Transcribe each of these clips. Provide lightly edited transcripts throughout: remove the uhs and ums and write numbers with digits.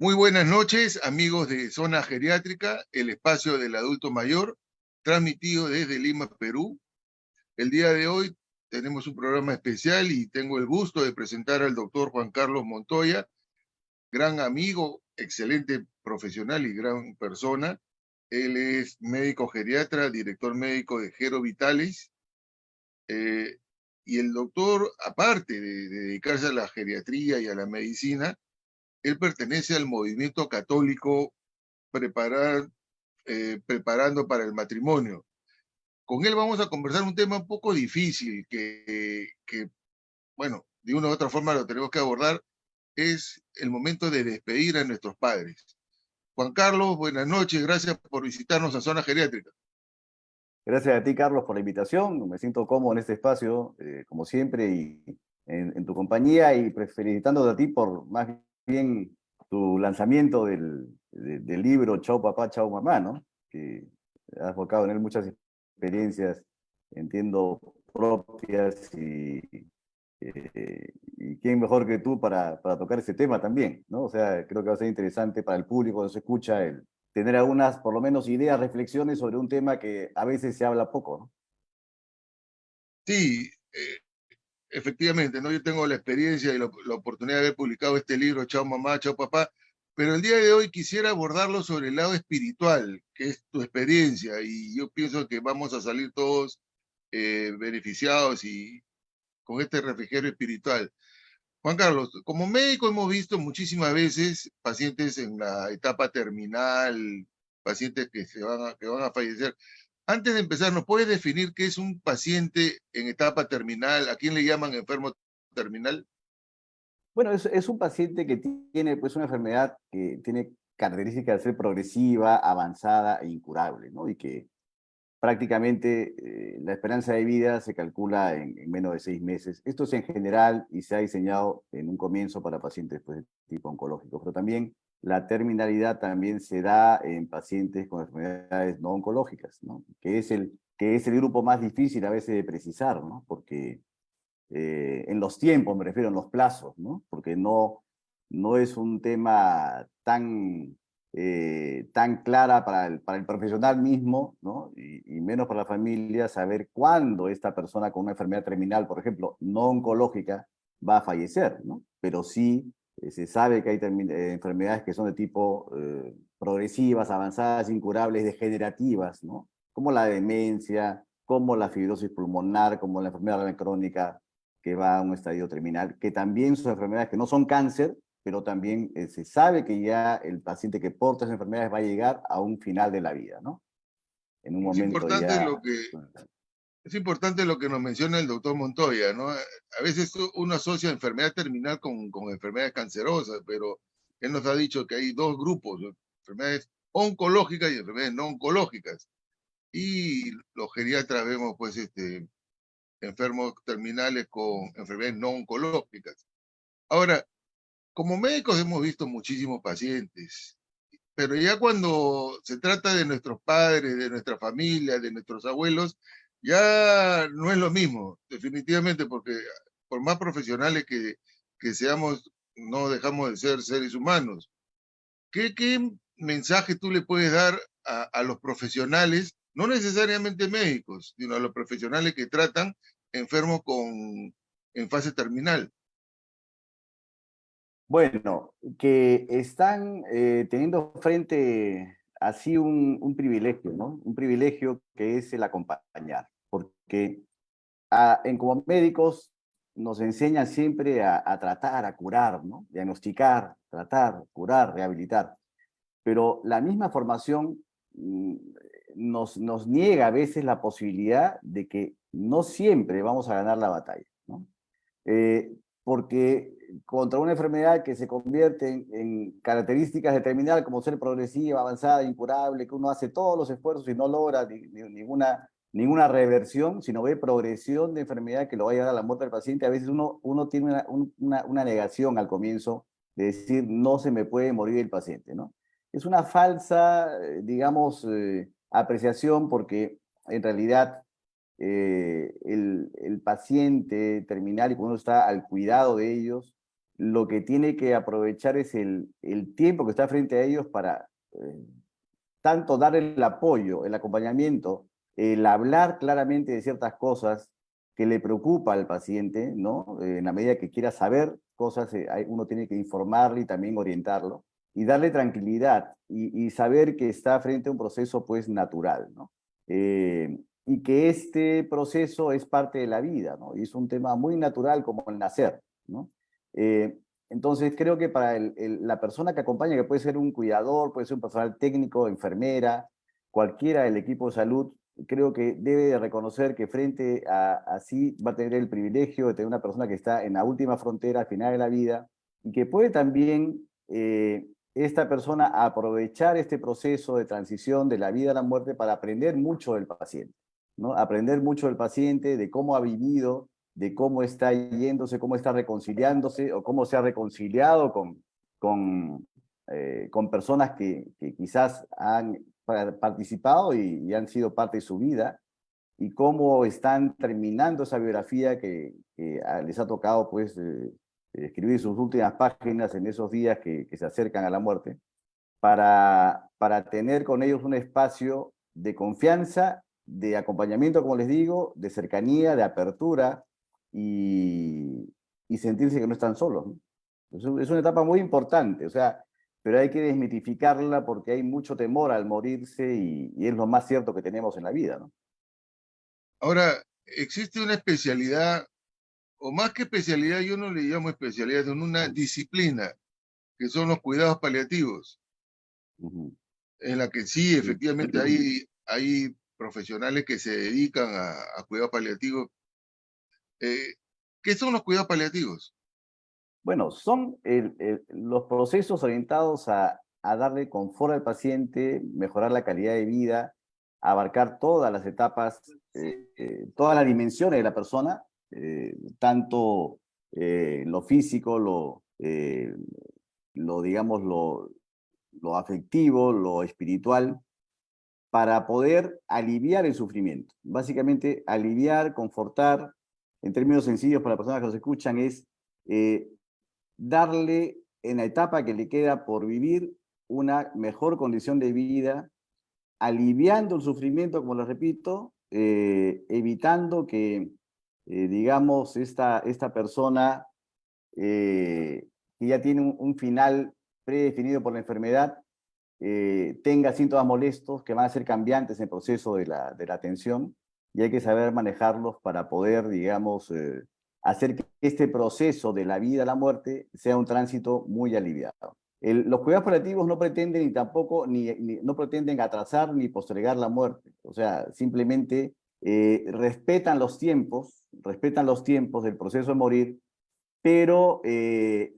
Muy buenas noches, amigos de Zona Geriátrica, el espacio del adulto mayor, transmitido desde Lima, Perú. El día de hoy tenemos un programa especial y tengo el gusto de presentar al doctor Juan Carlos Montoya, gran amigo, excelente profesional y gran persona. Él es médico geriatra, director médico de Gero Vitalis, eh, y el doctor, aparte de dedicarse a la geriatría y a la medicina, él pertenece al movimiento católico preparando para el matrimonio. Con él vamos a conversar un tema un poco difícil bueno, de una u otra forma lo tenemos que abordar, es el momento de despedir a nuestros padres. Juan Carlos, buenas noches, gracias por visitarnos a Zona Geriátrica. Gracias a ti, Carlos, por la invitación. Me siento cómodo en este espacio, como siempre, y en tu compañía, y felicitándote a ti por más bien tu lanzamiento del libro Chau Papá, Chau Mamá, ¿no? Que has volcado en él muchas experiencias, entiendo, propias, y quién mejor que tú para tocar ese tema también, ¿no? O sea, creo que va a ser interesante para el público que se escucha el tener algunas, por lo menos, ideas, reflexiones sobre un tema que a veces se habla poco, ¿no? Sí, efectivamente, ¿no? Yo tengo la experiencia y la oportunidad de haber publicado este libro, Chao Mamá, Chao Papá, pero el día de hoy quisiera abordarlo sobre el lado espiritual, que es tu experiencia, y yo pienso que vamos a salir todos beneficiados y con este refrigerio espiritual. Juan Carlos, como médico hemos visto muchísimas veces pacientes en la etapa terminal, pacientes que van a fallecer. Antes de empezar, ¿nos puedes definir qué es un paciente en etapa terminal? ¿A quién le llaman enfermo terminal? Bueno, es un paciente que tiene pues, una enfermedad que tiene características de ser progresiva, avanzada e incurable, ¿no? Y que prácticamente la esperanza de vida se calcula en menos de 6 meses. Esto es en general y se ha diseñado en un comienzo para pacientes pues, de tipo oncológico, pero también la terminalidad también se da en pacientes con enfermedades no oncológicas, ¿no? Que es el grupo más difícil a veces de precisar, ¿no? Porque en los tiempos, me refiero, en los plazos, ¿no? Porque no es un tema tan clara para el profesional mismo, ¿no? Y menos para la familia, saber cuándo esta persona con una enfermedad terminal, por ejemplo, no oncológica, va a fallecer, ¿no? Pero sí se sabe que hay enfermedades que son de tipo progresivas, avanzadas, incurables, degenerativas, ¿no? Como la demencia, como la fibrosis pulmonar, como la enfermedad renal crónica, que va a un estadio terminal, que también son enfermedades que no son cáncer, pero también se sabe que ya el paciente que porta esas enfermedades va a llegar a un final de la vida, ¿no? En un Es momento importante ya... lo que, es importante lo que nos menciona el doctor Montoya, ¿no? A veces uno asocia enfermedad terminal con enfermedades cancerosas, pero él nos ha dicho que hay dos grupos, ¿no? Enfermedades oncológicas y enfermedades no oncológicas. Y los geriatras vemos, pues, enfermos terminales con enfermedades no oncológicas. Ahora, como médicos hemos visto muchísimos pacientes, pero ya cuando se trata de nuestros padres, de nuestra familia, de nuestros abuelos, ya no es lo mismo, definitivamente, porque por más profesionales que seamos, no dejamos de ser seres humanos. ¿Qué mensaje tú le puedes dar a los profesionales, no necesariamente médicos, sino a los profesionales que tratan enfermos en fase terminal? Bueno, que están teniendo frente así un privilegio, ¿no? Un privilegio que es el acompañar, porque como médicos nos enseñan siempre a tratar, a curar, ¿no? Diagnosticar, tratar, curar, rehabilitar. Pero la misma formación mm, nos niega a veces la posibilidad de que no siempre vamos a ganar la batalla, ¿no? Porque contra una enfermedad que se convierte en características determinadas como ser progresiva, avanzada, incurable, que uno hace todos los esfuerzos y no logra ninguna reversión, sino ve progresión de enfermedad que lo va a llevar a la muerte del paciente, a veces uno tiene una negación al comienzo de decir no se me puede morir el paciente, ¿no? Es una falsa, digamos, apreciación porque en realidad el paciente terminal y cuando uno está al cuidado de ellos, lo que tiene que aprovechar es el tiempo que está frente a ellos para tanto dar el apoyo, el acompañamiento, el hablar claramente de ciertas cosas que le preocupa al paciente, ¿no? En la medida que quiera saber cosas, uno tiene que informarle y también orientarlo y darle tranquilidad y saber que está frente a un proceso pues natural, ¿no? Y que este proceso es parte de la vida, ¿no? Y es un tema muy natural como el nacer, ¿no? Eh, entonces creo que para la persona que acompaña, que puede ser un cuidador, puede ser un personal técnico, enfermera, cualquiera del equipo de salud, creo que debe de reconocer que frente a así va a tener el privilegio de tener una persona que está en la última frontera, al final de la vida, y que puede también esta persona aprovechar este proceso de transición de la vida a la muerte para aprender mucho del paciente, ¿no? Aprender mucho del paciente, de cómo ha vivido, de cómo está yéndose, cómo está reconciliándose o cómo se ha reconciliado con personas que quizás han participado y han sido parte de su vida y cómo están terminando esa biografía que les ha tocado pues escribir sus últimas páginas en esos días que se acercan a la muerte, para tener con ellos un espacio de confianza, de acompañamiento, como les digo, de cercanía, de apertura y sentirse que no están solos, ¿no? Es una etapa muy importante, o sea, pero hay que desmitificarla porque hay mucho temor al morirse y es lo más cierto que tenemos en la vida, ¿no? Ahora, existe una especialidad, o más que especialidad, yo no le llamo especialidad, sino una disciplina, que son los cuidados paliativos, Ujú. en la que sí, efectivamente, hay profesionales que se dedican a cuidados paliativos. Eh, ¿Qué son los cuidados paliativos? Bueno, son los procesos orientados a darle confort al paciente, mejorar la calidad de vida, abarcar todas las etapas, todas las dimensiones de la persona, tanto lo físico, digamos, lo afectivo, lo espiritual, para poder aliviar el sufrimiento. Básicamente, aliviar, confortar, en términos sencillos para las personas que nos escuchan, es eh, darle en la etapa que le queda por vivir una mejor condición de vida, aliviando el sufrimiento, como les repito, evitando que, digamos, esta persona que ya tiene un final predefinido por la enfermedad, tenga síntomas molestos que van a ser cambiantes en el proceso de la atención y hay que saber manejarlos para poder, digamos, hacer que este proceso de la vida a la muerte sea un tránsito muy aliviado. Los cuidados paliativos no pretenden ni tampoco, no pretenden atrasar ni postergar la muerte. O sea, simplemente respetan los tiempos del proceso de morir, pero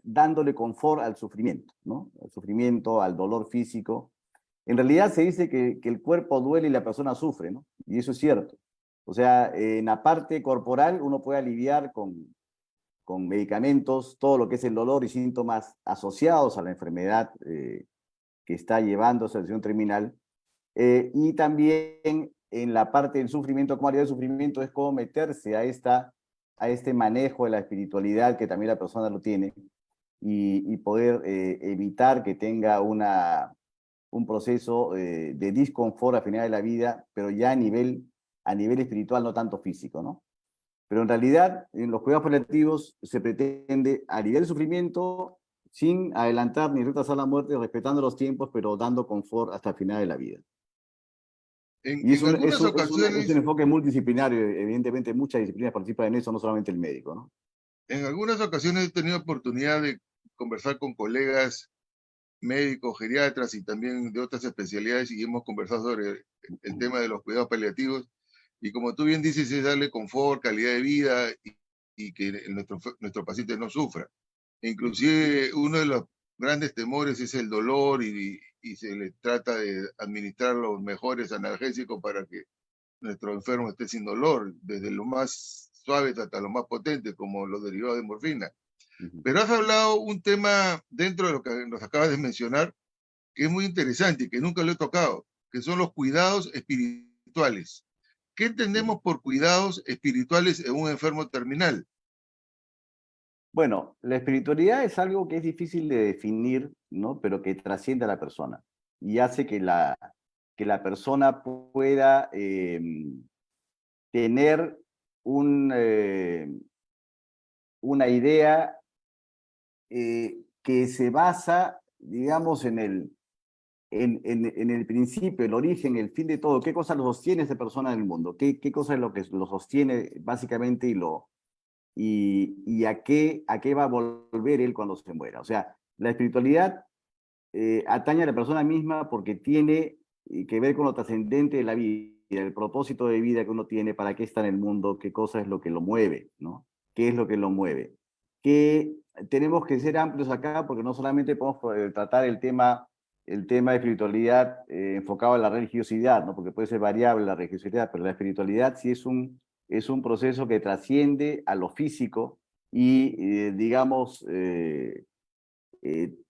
dándole confort al sufrimiento, ¿no? Al sufrimiento, al dolor físico. En realidad se dice que el cuerpo duele y la persona sufre, ¿no? Y eso es cierto. O sea, en la parte corporal uno puede aliviar con medicamentos todo lo que es el dolor y síntomas asociados a la enfermedad que está llevando a esa situación terminal. Y también en la parte del sufrimiento, cómo aliviar el sufrimiento es cómo meterse a este manejo de la espiritualidad que también la persona lo tiene y poder evitar que tenga un proceso de disconfort al final de la vida, pero ya a nivel espiritual, no tanto físico, ¿no? Pero en realidad, en los cuidados paliativos se pretende aliviar el sufrimiento sin adelantar ni retrasar la muerte, respetando los tiempos, pero dando confort hasta el final de la vida. Y En algunas es un ocasiones, enfoque multidisciplinario, evidentemente muchas disciplinas participan en eso, no solamente el médico, ¿no? en algunas ocasiones he tenido oportunidad de conversar con colegas médicos, geriatras y también de otras especialidades y hemos conversado sobre el tema de los cuidados paliativos. Y como tú bien dices, es darle confort, calidad de vida y que nuestro paciente no sufra. E inclusive uno de los grandes temores es el dolor y se le trata de administrar los mejores analgésicos para que nuestro enfermo esté sin dolor, desde lo más suave hasta lo más potente, como los derivados de morfina. Ujú. Pero has hablado un tema dentro de lo que nos acabas de mencionar, que es muy interesante y que nunca lo he tocado, que son los cuidados espirituales. ¿Qué entendemos por cuidados espirituales en un enfermo terminal? Bueno, la espiritualidad es algo que es difícil de definir, ¿no? Pero que trasciende a la persona y hace que la persona pueda tener un, una idea que se basa, digamos, en el principio, el origen, el fin de todo. ¿Qué cosa lo sostiene esa persona en el mundo? ¿Qué cosa es lo que lo sostiene básicamente y a qué va a volver él cuando se muera? O sea, la espiritualidad atañe a la persona misma porque tiene que ver con lo trascendente de la vida, el propósito de vida que uno tiene, para qué está en el mundo, qué cosa es lo que lo mueve, ¿no? ¿Qué es lo que lo mueve? Que tenemos que ser amplios acá porque no solamente podemos tratar el tema de espiritualidad enfocado en la religiosidad, ¿no? Porque puede ser variable la religiosidad, pero la espiritualidad sí es un proceso que trasciende a lo físico y, digamos,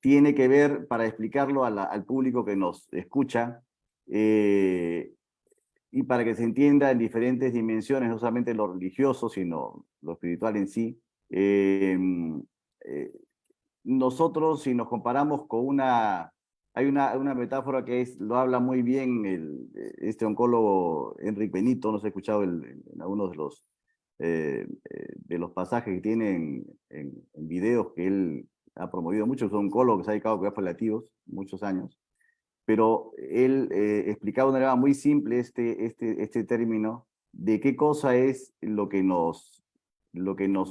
tiene que ver, para explicarlo al público que nos escucha, eh, y para que se entienda en diferentes dimensiones, no solamente lo religioso, sino lo espiritual en sí. Eh, eh, Nosotros, si nos comparamos con hay una metáfora que lo habla muy bien este oncólogo Enrique Benito, no sé, he escuchado en algunos de los pasajes que tiene en videos que él ha promovido mucho. Es un oncólogo que se ha dedicado a cuidados paliativos muchos años, pero él explicaba de una manera muy simple este término de qué cosa es lo que nos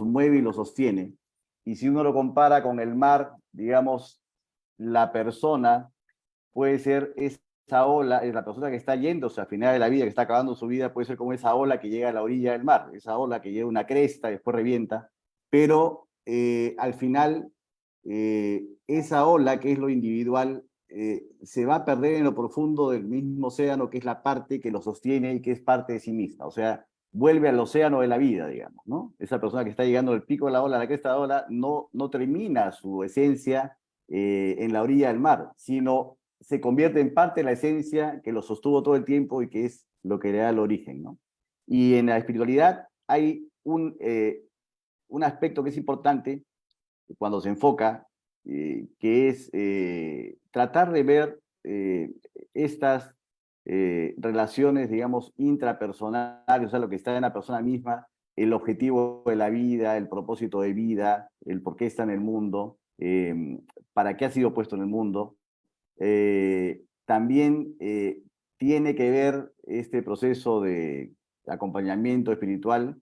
mueve y lo sostiene. Y si uno lo compara con el mar, digamos, la persona puede ser esa ola, es la persona que está yéndose al final de la vida, que está acabando su vida, puede ser como esa ola que llega a la orilla del mar, esa ola que llega a una cresta y después revienta, pero al final esa ola, que es lo individual, se va a perder en lo profundo del mismo océano, que es la parte que lo sostiene y que es parte de sí misma. O sea, vuelve al océano de la vida, digamos, ¿no? Esa persona que está llegando al pico de la ola, a la cresta de la ola, no termina su esencia en la orilla del mar, sino se convierte en parte de la esencia que lo sostuvo todo el tiempo y que es lo que le da el origen, ¿no? Y en la espiritualidad hay un aspecto que es importante cuando se enfoca, que es tratar de ver estas relaciones, digamos, intrapersonales, o sea, lo que está en la persona misma, el objetivo de la vida, el propósito de vida, el por qué está en el mundo, para qué ha sido puesto en el mundo. También tiene que ver este proceso de acompañamiento espiritual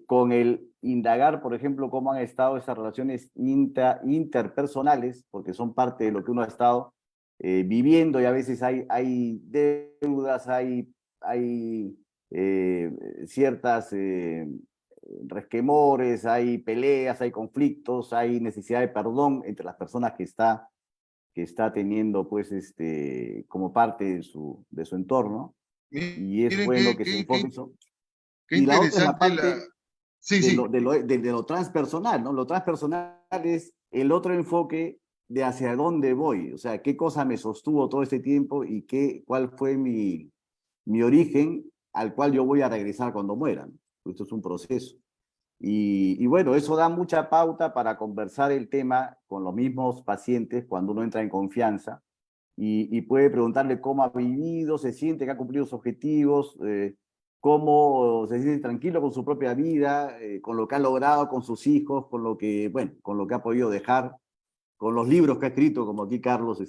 con el indagar, por ejemplo, cómo han estado esas relaciones interpersonales, porque son parte de lo que uno ha estado viviendo, y a veces hay deudas, hay eh, ciertas resquemores, hay peleas, hay conflictos, hay necesidad de perdón entre las personas que está teniendo pues como parte de su entorno, y es Miren bueno que se enfoque eso. qué Y la otra es la interesante la... parte Sí, sí. de lo transpersonal, ¿no? Lo transpersonal es el otro enfoque de hacia dónde voy, o sea, qué cosa me sostuvo todo este tiempo y cuál fue mi origen al cual yo voy a regresar cuando muera, ¿no? Esto es un proceso. Y bueno, eso da mucha pauta para conversar el tema con los mismos pacientes cuando uno entra en confianza y puede preguntarle cómo ha vivido, se siente que ha cumplido sus objetivos, cómo se siente tranquilo con su propia vida, con lo que ha logrado con sus hijos, con lo que, bueno, con lo que ha podido dejar, con los libros que ha escrito, como aquí Carlos,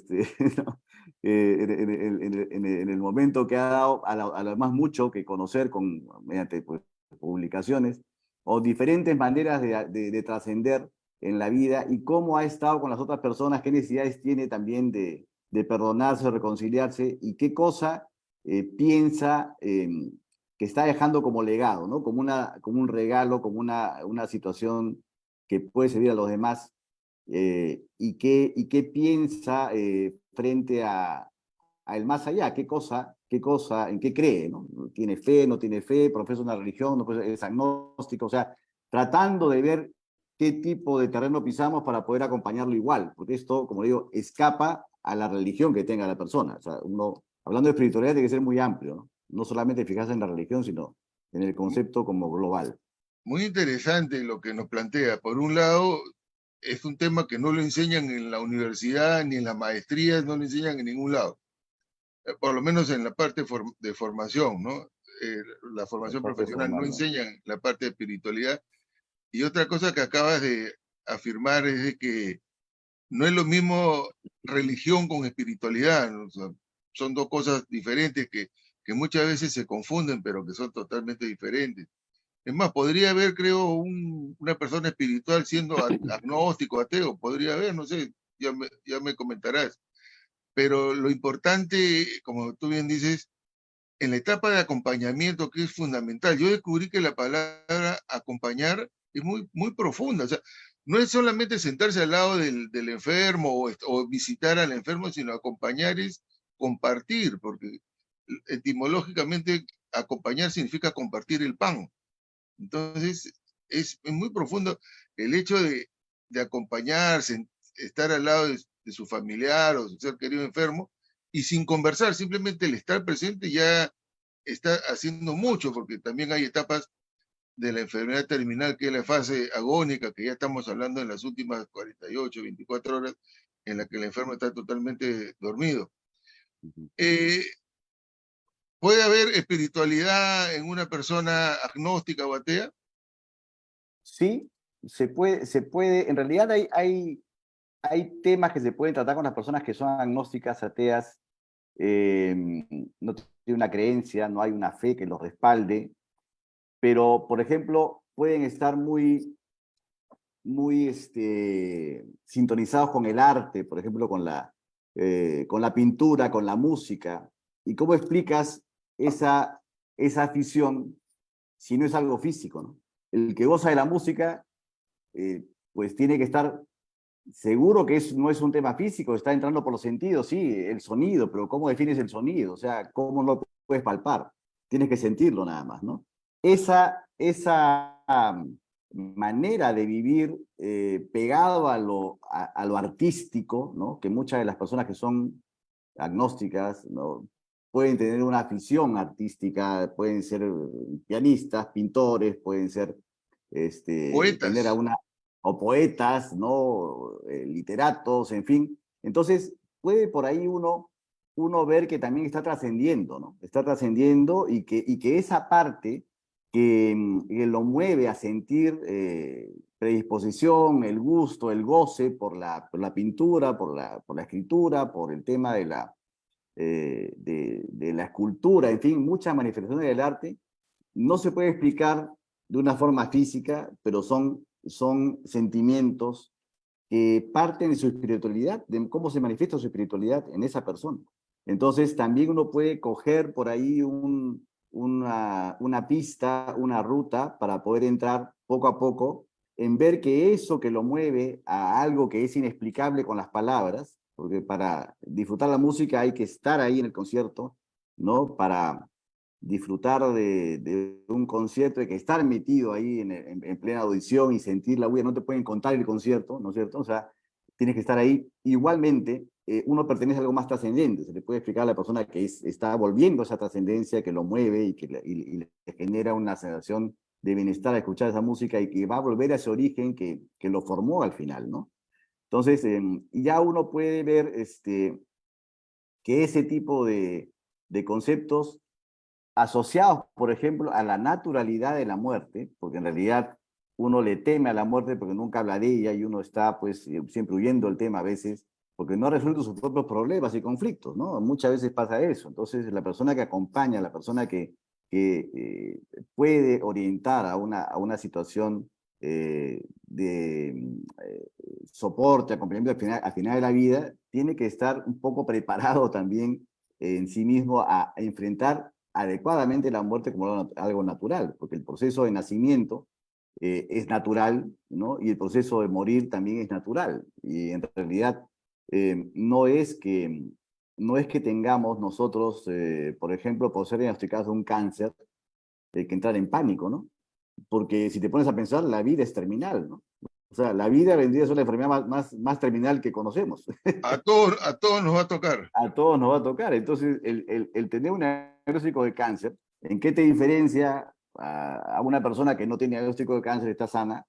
¿no? En el momento que ha dado, además mucho que conocer mediante pues, publicaciones, o diferentes maneras de trascender en la vida y cómo ha estado con las otras personas, qué necesidades tiene también de perdonarse, reconciliarse y qué cosa piensa que está dejando como legado, ¿no? Como un regalo, como una situación que puede servir a los demás y qué piensa frente a el más allá, qué cosa, en qué cree, ¿no? ¿Tiene fe, no tiene fe, profesa una religión, no es agnóstico? O sea, tratando de ver qué tipo de terreno pisamos para poder acompañarlo igual, porque esto, como digo, escapa a la religión que tenga la persona. O sea, uno, hablando de espiritualidad, tiene que ser muy amplio, ¿no? No solamente fijarse en la religión, sino en el concepto como global. muy interesante lo que nos plantea. Por un lado, es un tema que no lo enseñan en la universidad ni en las maestrías, no lo enseñan en ningún lado, por lo menos en la parte de formación, ¿no? La La formación parte profesional no formal, ¿no? enseñan la parte de espiritualidad. Y otra cosa que acabas de afirmar es de que no es lo mismo religión con espiritualidad, ¿no? O sea, son dos cosas diferentes que muchas veces se confunden, pero que son totalmente diferentes. Es más, podría haber, creo, una persona espiritual siendo agnóstico, ateo, podría haber, no sé, ya me comentarás. Pero lo importante, como tú bien dices, en la etapa de acompañamiento, que es fundamental, yo descubrí que la palabra acompañar es muy profunda. O sea, no es solamente sentarse al lado del enfermo o visitar al enfermo, sino acompañar es compartir, porque etimológicamente acompañar significa compartir el pan. Entonces, es muy profundo el hecho de acompañarse, estar al lado de su familiar o su ser querido enfermo, y sin conversar, simplemente el estar presente ya está haciendo mucho, porque también hay etapas de la enfermedad terminal, que es la fase agónica, que ya estamos hablando en las últimas 48, 24 horas, en la que el enfermo está totalmente dormido. Ujú. Eh, ¿Puede haber espiritualidad en una persona agnóstica o atea? Sí, se puede, en realidad hay temas que se pueden tratar con las personas que son agnósticas, ateas, eh, no tienen una creencia, no hay una fe que los respalde, pero, por ejemplo, pueden estar muy sintonizados con el arte, por ejemplo, con la pintura, con la música. ¿Y cómo explicas esa afición si no es algo físico, ¿no? El que goza de la música, pues tiene que estar seguro que no es un tema físico, está entrando por los sentidos, sí, el sonido, pero ¿cómo defines el sonido? O sea, ¿cómo lo puedes palpar? Tienes que sentirlo nada más, ¿no? Esa manera de vivir pegado a lo artístico, ¿no? Que muchas de las personas que son agnósticas, ¿no? Pueden tener una afición artística, pueden ser pianistas, pintores, pueden ser, tener a Poetas. una, o poetas, ¿no? Literatos, en fin. Entonces, puede por ahí uno ver que también está trascendiendo, ¿no? Está trascendiendo y que esa parte que lo mueve a sentir predisposición, el gusto, el goce por la pintura, por la escritura, por el tema de la escultura, en fin, muchas manifestaciones del arte, no se puede explicar de una forma física, pero son sentimientos que parten de su espiritualidad, de cómo se manifiesta su espiritualidad en esa persona. Entonces, también uno puede coger por ahí una pista, una ruta para poder entrar poco a poco en ver que eso que lo mueve a algo que es inexplicable con las palabras, porque para disfrutar la música hay que estar ahí en el concierto, ¿no? Para disfrutar de un concierto, hay que estar metido ahí en plena audición y sentir la bulla, no te pueden contar el concierto, ¿no es cierto? O sea, tienes que estar ahí. Igualmente, uno pertenece a algo más trascendente, se le puede explicar a la persona que está volviendo a esa trascendencia, que lo mueve y le genera una sensación de bienestar a escuchar esa música y que va a volver a ese origen que lo formó al final, ¿no? Entonces, ya uno puede ver que ese tipo de conceptos asociados, por ejemplo, a la naturalidad de la muerte, porque en realidad uno le teme a la muerte porque nunca habla de ella y uno está pues siempre huyendo del tema a veces, porque no ha resuelto sus propios problemas y conflictos, ¿no? Muchas veces pasa eso. Entonces, la persona que acompaña, la persona puede orientar a una situación de soporte, acompañamiento al final de la vida, tiene que estar un poco preparado también en sí mismo a enfrentar adecuadamente la muerte como algo natural, porque el proceso de nacimiento es natural, ¿no? Y el proceso de morir también es natural. Y en realidad no es que tengamos nosotros, por ejemplo, por ser diagnosticados de un cáncer, que entrar en pánico, ¿no? Porque si te pones a pensar, la vida es terminal, ¿no? O sea, la vida vendría a ser la enfermedad más terminal que conocemos. A todos nos va a tocar. A todos nos va a tocar. Entonces, el tener un diagnóstico de cáncer, ¿en qué te diferencia a una persona que no tiene diagnóstico de cáncer, está sana,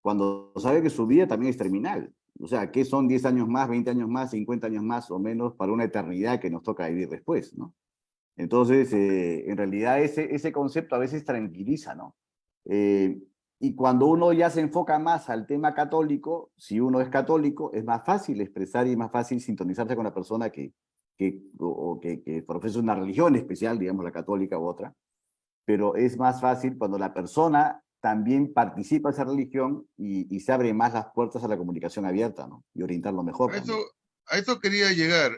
cuando sabe que su vida también es terminal. O sea, que son 10 años más, 20 años más, 50 años más o menos para una eternidad que nos toca vivir después, ¿no? Entonces, en realidad ese concepto a veces tranquiliza, ¿no? Eh, y cuando uno ya se enfoca más al tema católico, si uno es católico, es más fácil expresar y más fácil sintonizarse con la persona que profesa una religión especial, digamos la católica u otra, pero es más fácil cuando la persona también participa de esa religión y se abre más las puertas a la comunicación abierta, ¿no? Y orientarlo mejor A eso, también. a eso quería llegar.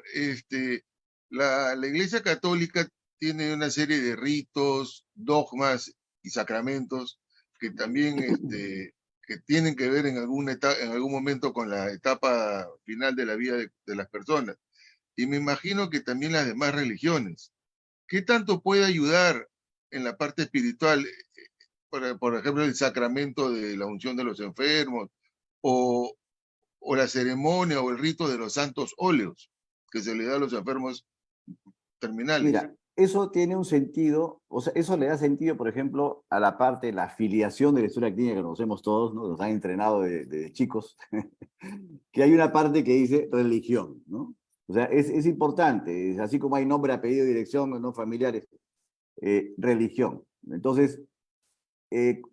La Iglesia Católica tiene una serie de ritos, dogmas y sacramentos que también que tienen que ver en algún momento con la etapa final de la vida de las personas. Y me imagino que también las demás religiones. ¿Qué tanto puede ayudar en la parte espiritual? Por ejemplo, el sacramento de la unción de los enfermos o, o la ceremonia o el rito de los santos óleos que se le da a los enfermos terminales. Mira, eso tiene un sentido, o sea, eso le da sentido, por ejemplo, a la parte de la afiliación de la historia clínica que conocemos todos, ¿no? Nos han entrenado de chicos, que hay una parte que dice religión, ¿no? O sea, es importante, es así como hay nombre, apellido, dirección, no familiares, religión. Entonces,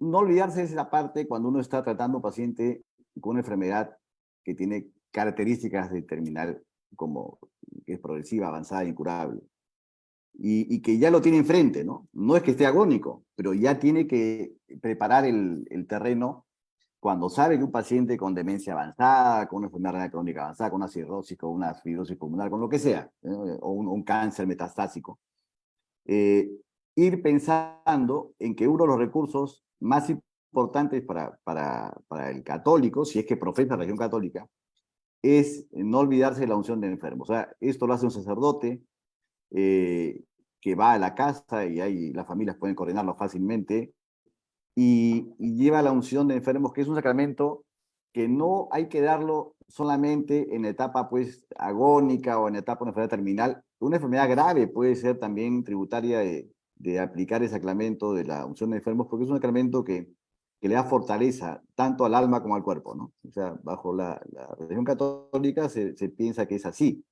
no olvidarse de esa parte cuando uno está tratando a un paciente con una enfermedad que tiene características de terminal, como que es progresiva, avanzada, incurable y que ya lo tiene enfrente, ¿no? No es que esté agónico, pero ya tiene que preparar el terreno cuando sabe que un paciente con demencia avanzada, con una enfermedad renal crónica avanzada, con una cirrosis, con una fibrosis pulmonar, con lo que sea, o un cáncer metastásico, eh, ir pensando en que uno de los recursos más importantes para el católico, si es que profesa la religión católica, es no olvidarse de la unción de enfermos. O sea, esto lo hace un sacerdote, eh, que va a la casa y ahí las familias pueden coordinarlo fácilmente y lleva la unción de enfermos, que es un sacramento que no hay que darlo solamente en la etapa pues agónica o en la etapa de una enfermedad terminal. Una enfermedad grave puede ser también tributaria de aplicar el sacramento de la unción de enfermos porque es un sacramento que le da fortaleza tanto al alma como al cuerpo, ¿no? O sea, bajo la religión católica se piensa que es así,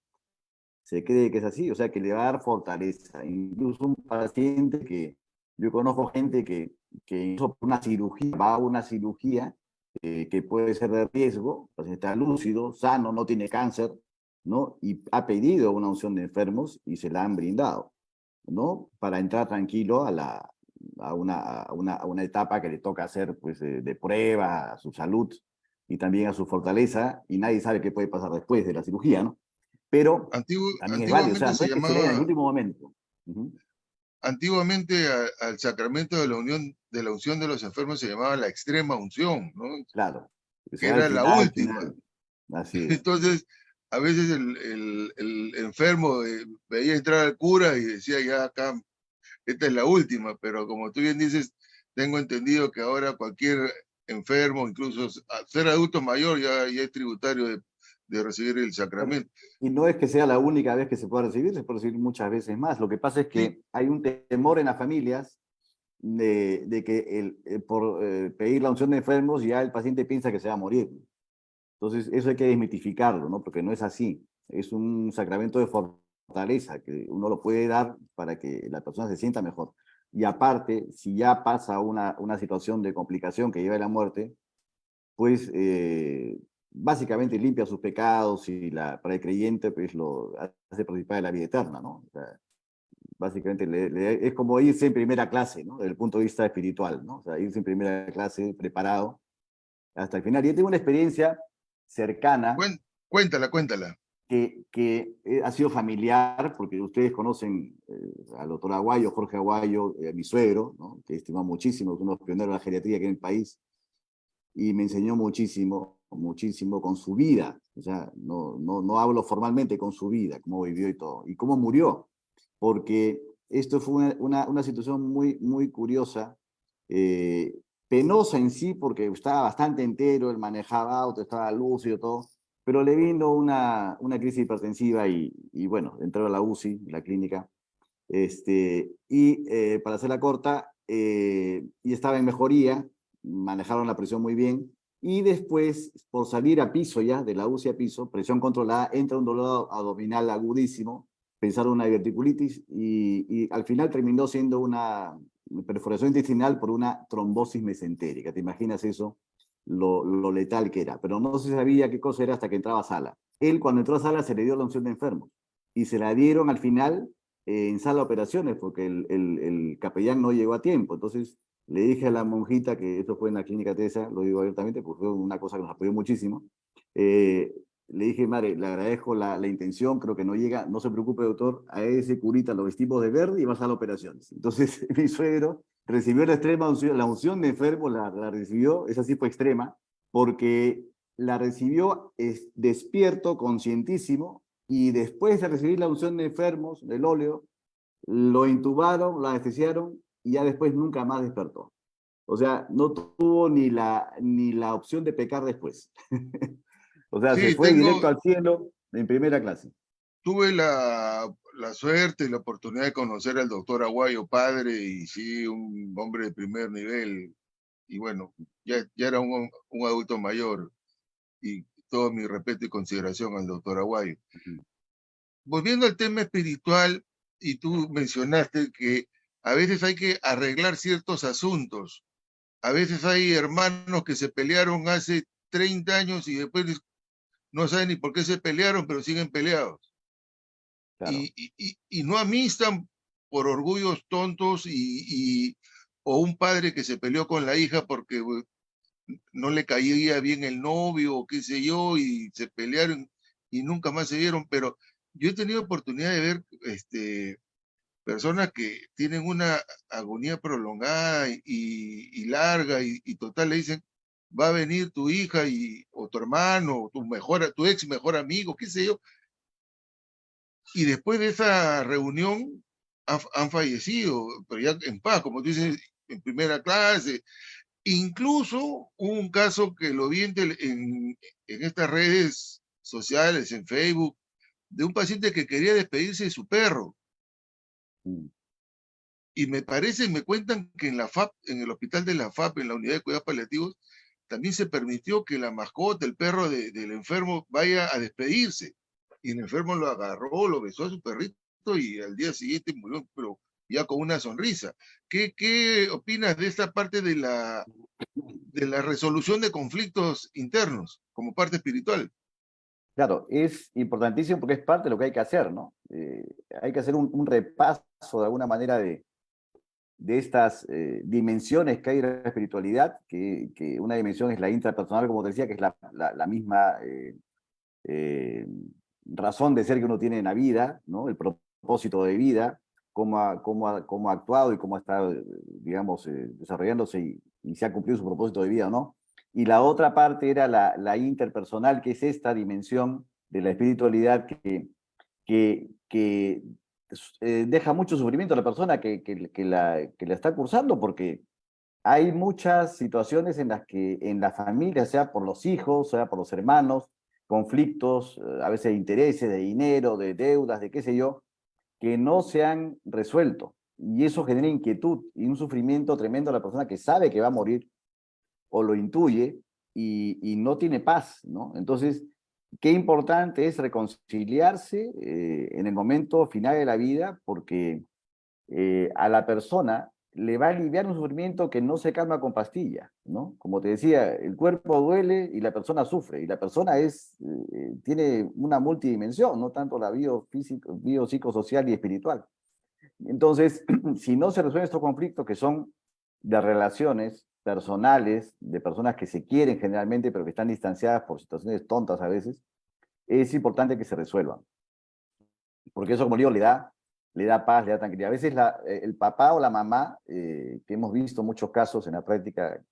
se cree que es así, o sea, que le va a dar fortaleza. Incluso un paciente yo conozco gente que incluso por una cirugía, va a una cirugía que puede ser de riesgo, el paciente está lúcido, sano, no tiene cáncer, ¿no? Y ha pedido una unción de enfermos y se la han brindado, ¿no? Para entrar tranquilo a una etapa que le toca hacer pues, de prueba a su salud y también a su fortaleza, y nadie sabe qué puede pasar después de la cirugía, ¿no? Pero también es válido, o sea, Antiguamente no se es que se le dé en el llamaba, último momento. Ujú. antiguamente al sacramento de la unión, de la unción de los enfermos se llamaba la extrema unción, ¿no? Claro, que se Que da era la al última. final, así es. Entonces, a veces el enfermo veía entrar al cura y decía, ya acá, esta es la última, pero como tú bien dices, tengo entendido que ahora cualquier enfermo, incluso ser adulto mayor, ya es tributario de recibir el Claro. sacramento. Y no es que sea la única vez que se puede recibir muchas veces más. Lo que pasa es Sí, que hay un temor en las familias de que por pedir la unción de enfermos ya el paciente piensa que se va a morir. Entonces, eso hay que desmitificarlo, ¿no? Porque no es así. Es un sacramento de fortaleza que uno lo puede dar para que la persona se sienta mejor. Y aparte, si ya pasa una situación de complicación que lleva a la muerte, pues básicamente limpia sus pecados y para el creyente pues lo hace participar de la vida eterna, ¿no? O sea, básicamente es como irse en primera clase, ¿no? Desde el punto de vista espiritual, ¿no? O sea, irse en primera clase preparado hasta el final. Yo tengo una experiencia cercana cuéntala, cuéntala. que ha sido familiar, porque ustedes conocen al doctor Aguayo, Jorge Aguayo, mi suegro, ¿no? Que estimó muchísimo, uno de los pioneros de la geriatría aquí en el país, y me enseñó muchísimo, muchísimo con su vida. O sea, no hablo formalmente, con su vida, cómo vivió y todo, y cómo murió, porque esto fue una situación muy, muy curiosa, eh, penosa en sí, porque estaba bastante entero, él manejaba auto, estaba lúcido, todo, pero le vino una crisis hipertensiva y bueno, entró a la UCI, la clínica, y para hacerla corta, y estaba en mejoría, manejaron la presión muy bien, y después, por salir a piso ya, de la UCI a piso, presión controlada, entra un dolor abdominal agudísimo, pensaron una diverticulitis, y al final terminó siendo una perforación intestinal por una trombosis mesentérica. ¿Te imaginas eso? Lo letal que era. Pero no se sabía qué cosa era hasta que entraba a sala. Él, cuando entró a sala, se le dio la unción de enfermos, y se la dieron al final en sala de operaciones, porque el capellán no llegó a tiempo. Entonces le dije a la monjita, que esto fue en la clínica Teresa, lo digo abiertamente, porque fue una cosa que nos apoyó muchísimo. Le dije, madre, le agradezco la intención, creo que no llega, no se preocupe, doctor, a ese curita lo vestimos de verde y va a sala de operaciones. Entonces mi suegro recibió la extrema unción, la unción de enfermo, la recibió, esa sí fue extrema, porque la recibió despierto, conscientísimo, y después de recibir la unción de enfermos, del óleo, lo intubaron, lo anestesiaron y ya después nunca más despertó. O sea, no tuvo ni la opción de pecar después. O sea, se Sí, fue directo al cielo en primera clase. tuve la suerte y la oportunidad de conocer al doctor Aguayo padre, y sí, un hombre de primer nivel, y bueno, ya era un adulto mayor, y todo mi respeto y consideración al doctor Aguayo. Ujú. Volviendo al tema espiritual, y tú mencionaste que a veces hay que arreglar ciertos asuntos. A veces hay hermanos que se pelearon hace 30 años y después no saben ni por qué se pelearon, pero siguen peleados. Claro. Y no amistan por orgullos tontos, o un padre que se peleó con la hija porque no le caía bien el novio o qué sé yo, y se pelearon y nunca más se vieron. Pero yo he tenido oportunidad de ver personas que tienen una agonía prolongada y larga, y total le dicen, va a venir tu hija o tu hermano, o tu ex mejor amigo, qué sé yo, y después de esa reunión han fallecido, pero ya en paz, como tú dices, en primera clase. Incluso hubo un caso que lo vi en estas redes sociales, en Facebook, de un paciente que quería despedirse de su perro. Mm. Y me cuentan que en la FAP, en el hospital de la FAP, en la unidad de cuidados paliativos, también se permitió que la mascota, el perro del enfermo, vaya a despedirse. Y el enfermo lo agarró, lo besó a su perrito, y al día siguiente murió, pero ya con una sonrisa. ¿Qué opinas de esta parte de la resolución de conflictos internos como parte espiritual? Claro, es importantísimo porque es parte de lo que hay que hacer, ¿no? Hay que hacer un repaso de alguna manera de estas dimensiones que hay de la espiritualidad, que una dimensión es la intrapersonal, como te decía, que es la misma eh, razón de ser que uno tiene en la vida, ¿no? El propósito de vida, cómo ha actuado y cómo está, digamos, desarrollándose y se ha cumplido su propósito de vida o no. Y la otra parte era la interpersonal, que es esta dimensión de la espiritualidad que deja mucho sufrimiento a la persona que la está cursando, porque hay muchas situaciones en las que en la familia, sea por los hijos, sea por los hermanos, conflictos, a veces de intereses, de dinero, de deudas, de qué sé yo, que no se han resuelto. Y eso genera inquietud y un sufrimiento tremendo a la persona que sabe que va a morir o lo intuye y no tiene paz, ¿no? Entonces, qué importante es reconciliarse en el momento final de la vida, porque a la persona le va a aliviar un sufrimiento que no se calma con pastilla, ¿no? Como te decía, el cuerpo duele y la persona sufre, y la persona tiene una multidimensión, no tanto la biofísico, biopsicosocial y espiritual. Entonces, si no se resuelven estos conflictos que son de relaciones personales, de personas que se quieren generalmente, pero que están distanciadas por situaciones tontas a veces, es importante que se resuelvan, porque eso, como digo, le da paz, le da tranquilidad. A veces el papá o la mamá, que hemos visto muchos casos en la práctica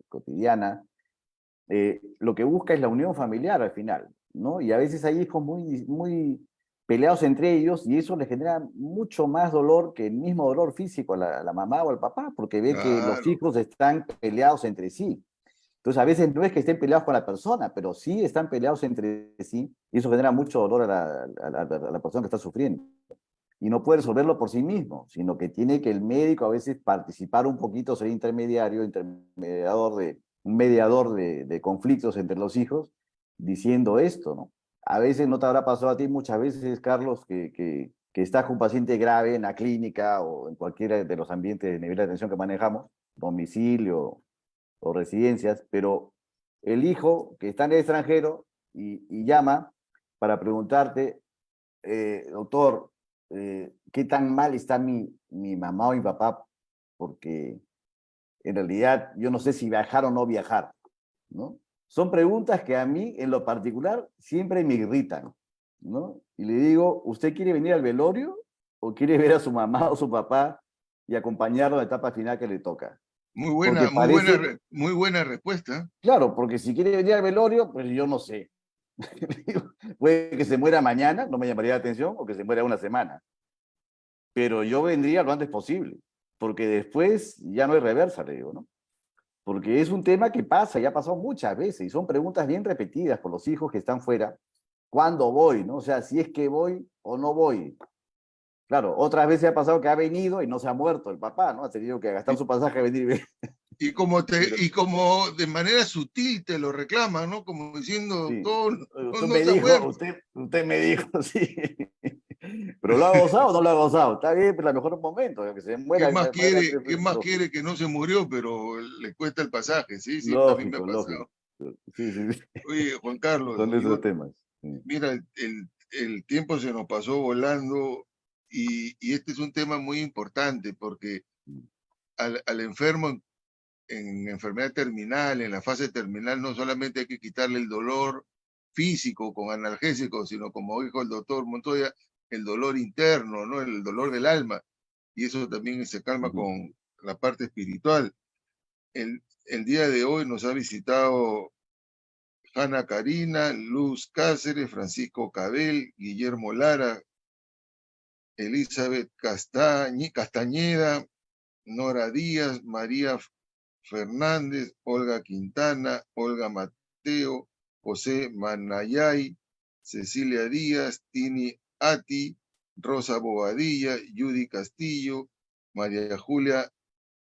cotidiana, lo que busca es la unión familiar al final, ¿no? Y a veces hay hijos muy, muy peleados entre ellos, y eso les genera mucho más dolor que el mismo dolor físico a la mamá o al papá, porque ve que los Claro. hijos están peleados entre sí. Entonces, a veces no es que estén peleados con la persona, pero sí están peleados entre sí, y eso genera mucho dolor a la persona que está sufriendo. y no puede resolverlo por sí mismo, sino que tiene que el médico a veces participar un poquito, ser un mediador de conflictos entre los hijos, diciendo esto, ¿no? A veces no te habrá pasado a ti muchas veces, Carlos, que estás con un paciente grave en la clínica o en cualquiera de los ambientes de nivel de atención que manejamos, domicilio o residencias, pero el hijo que está en el extranjero y llama para preguntarte, doctor, ¿qué tan mal está mi mamá o mi papá? Porque en realidad yo no sé si viajar o no viajar, ¿no? Son preguntas que a mí, en lo particular, siempre me irritan, ¿no? Y le digo, ¿usted quiere venir al velorio o quiere ver a su mamá o su papá y acompañarlo en la etapa final que le toca? Porque parece, Muy buena respuesta. claro, porque si quiere venir al velorio, pues yo no sé. Puede que se muera mañana, no me llamaría la atención, o que se muera una semana. Pero yo vendría lo antes posible, porque después ya no hay reversa, le digo, ¿no? Porque es un tema que pasa, ya ha pasado muchas veces, y son preguntas bien repetidas por los hijos que están fuera. ¿Cuándo voy? ¿No? O sea, si es que voy o no voy. Claro, otras veces ha pasado que ha venido y no se ha muerto el papá, ¿no? Ha tenido que gastar su pasaje a venir y ver. Pero, Y como de manera sutil te lo reclaman, ¿no? Como diciendo, sí, doctor, usted no me se ha dijo, muerto. usted me dijo, sí. Pero lo ha gozado o no lo ha gozado. Está bien, pero a lo mejor un momento, que se muera. Qué más Lógico, quiere que no se murió, pero le cuesta el pasaje? Sí, sí, también me ha lógico, lógico. pasado. Sí, sí, sí. Oye, Juan Carlos, Son esos temas. Sí. mira, el tiempo se nos pasó volando y este es un tema muy importante porque al enfermo en enfermedad terminal, en la fase terminal, no solamente hay que quitarle el dolor físico con analgésicos, sino como dijo el doctor Montoya, el dolor interno, ¿no? El dolor del alma. Y eso también se calma Ujú. con la parte espiritual. El día de hoy nos ha visitado Hanna Karina, Luz Cáceres, Francisco Cabel, Guillermo Lara, Elizabeth Castañeda, Nora Díaz, María Fernández, Olga Quintana, Olga Mateo, José Manayay, Cecilia Díaz, Tini Ati, Rosa Bobadilla, Judy Castillo, María Julia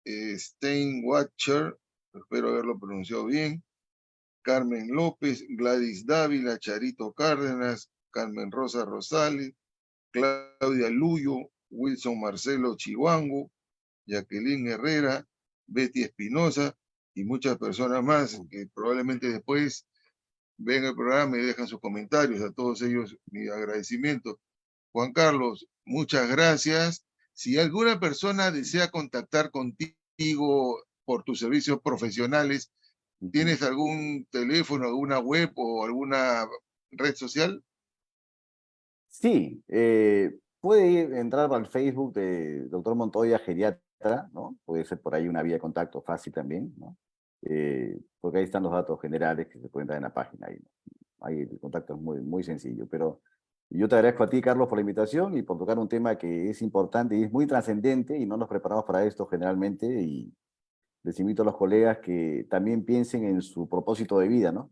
Steinwacher, espero haberlo pronunciado bien, Carmen López, Gladys Dávila, Charito Cárdenas, Carmen Rosa Rosales, Claudia Luyo, Wilson Marcelo Chihuango, Jacqueline Herrera, Betty Espinosa y muchas personas más que probablemente después ven el programa y dejan sus comentarios. A todos ellos mi agradecimiento. Juan Carlos, muchas gracias. Si alguna persona desea contactar contigo por tus servicios profesionales, Ujú. ¿tienes algún teléfono, alguna web o alguna red social? Sí, entrar al Facebook de doctor Montoya, geriatra, ¿no? Puede ser por ahí una vía de contacto fácil también, ¿no? Porque ahí están los datos generales que se pueden dar en la página. Ahí, ¿no? Ahí el contacto es muy, muy sencillo. Pero yo te agradezco a ti, Carlos, por la invitación y por tocar un tema que es importante y es muy trascendente y no nos preparamos para esto generalmente. Y les invito a los colegas que también piensen en su propósito de vida, ¿no?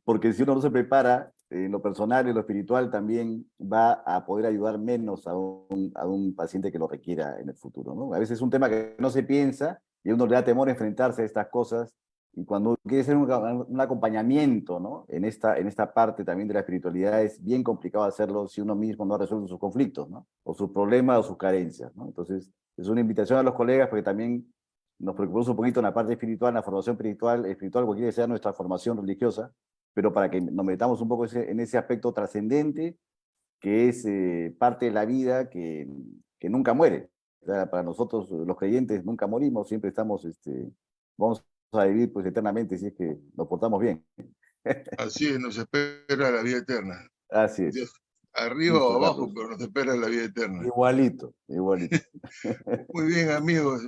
Porque si uno no se prepara en lo personal y en lo espiritual, también va a poder ayudar menos a un paciente que lo requiera en el futuro, ¿no? A veces es un tema que no se piensa y a uno le da temor enfrentarse a estas cosas. Y cuando uno quiere hacer un acompañamiento, ¿no? En esta parte también de la espiritualidad es bien complicado hacerlo si uno mismo no resuelve sus conflictos, ¿no? O sus problemas o sus carencias, ¿no? Entonces, es una invitación a los colegas porque también nos preocupamos un poquito en la parte espiritual, en la formación espiritual, cualquiera sea nuestra formación religiosa, pero para que nos metamos un poco en ese aspecto trascendente que es parte de la vida que nunca muere. O sea, para nosotros los creyentes nunca morimos, siempre estamos, vamos a vivir pues eternamente si es que nos portamos bien. Así es, nos espera la vida eterna. Así es. Dios, arriba o Listo, abajo, Carlos. pero nos espera la vida eterna. Igualito, igualito. Muy bien, amigos.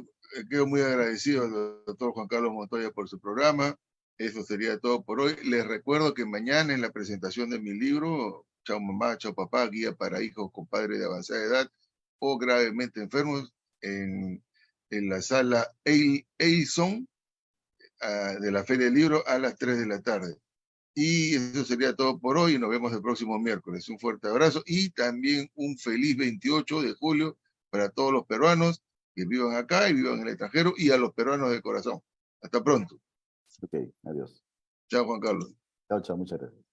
Quedo muy agradecido al doctor Juan Carlos Montoya por su programa. Eso sería todo por hoy. Les recuerdo que mañana en la presentación de mi libro, Chao Mamá, Chao Papá, Guía para Hijos con Padres de Avanzada Edad o Gravemente Enfermos, en la sala Eison de la Feria del Libro a las 3 de la tarde. Y eso sería todo por hoy. Nos vemos el próximo miércoles. Un fuerte abrazo y también un feliz 28 de julio para todos los peruanos que vivan acá y vivan en el extranjero y a los peruanos de corazón. Hasta pronto. Ok, adiós. Chao, Juan Carlos. Chao, chao, muchas gracias.